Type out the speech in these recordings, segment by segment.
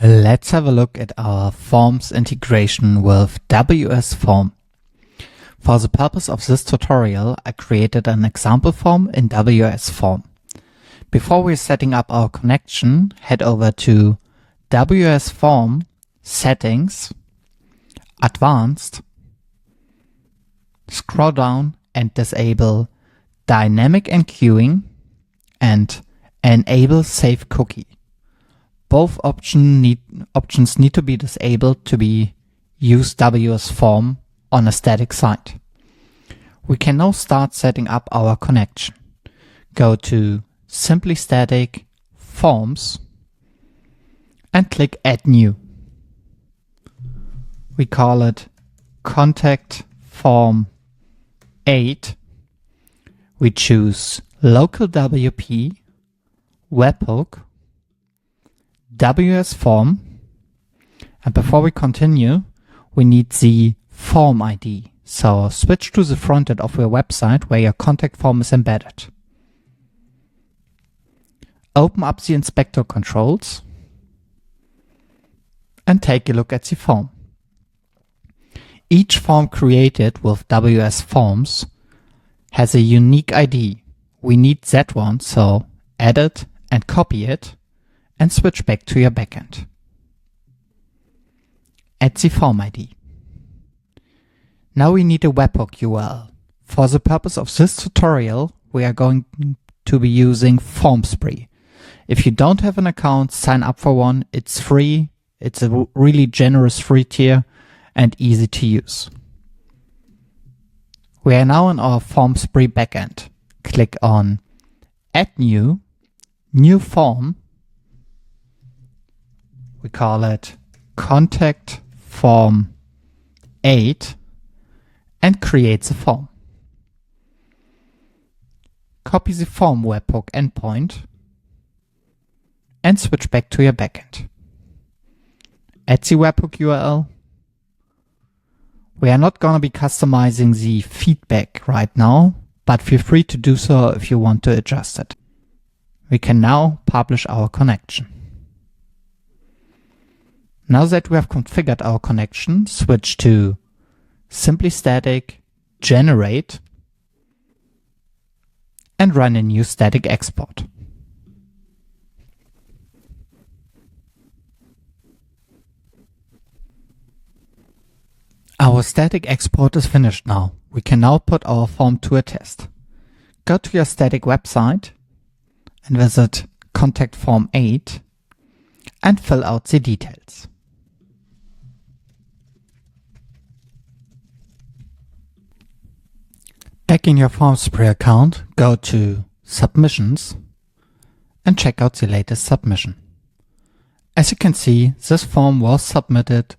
Let's have a look at our forms integration with WS Form. For the purpose of this tutorial, I created an example form in WS Form. Before we're setting up our connection, head over to WS Form, Settings, Advanced, scroll down and disable Dynamic Enqueuing and Enable Save Cookie. Both options need to be disabled to be use WS Form on a static site. We can now start setting up our connection. Go to Simply Static, Forms, and click Add New. We call it Contact Form 8. We choose Local WP, Webhook, WS Form, and before we continue, we need the form ID. So switch to the front end of your website where your contact form is embedded. Open up the inspector controls and take a look at the form. Each form created with WS Forms has a unique ID. We need that one, so add it and copy it and switch back to your backend. Add the form ID. Now we need a webhook URL. For the purpose of this tutorial, we are going to be using FormSpree. If you don't have an account, sign up for one. It's free. It's a really generous free tier and easy to use. We are now in our FormSpree backend. Click on Add New, New Form. We call it Contact Form 8 and create the form. Copy the form webhook endpoint and switch back to your backend. Add the webhook URL. We are not going to be customizing the feedback right now, but feel free to do so if you want to adjust it. We can now publish our connection. Now that we have configured our connection, switch to Simply Static, Generate, and run a new static export. Our static export is finished now. We can now put our form to a test. Go to your static website and visit Contact Form 8 and fill out the details. Back in your FormSpree account, go to Submissions and check out the latest submission. As you can see, this form was submitted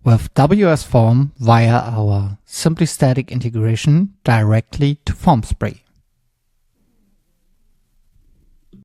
with WS Form via our Simply Static integration directly to FormSpree.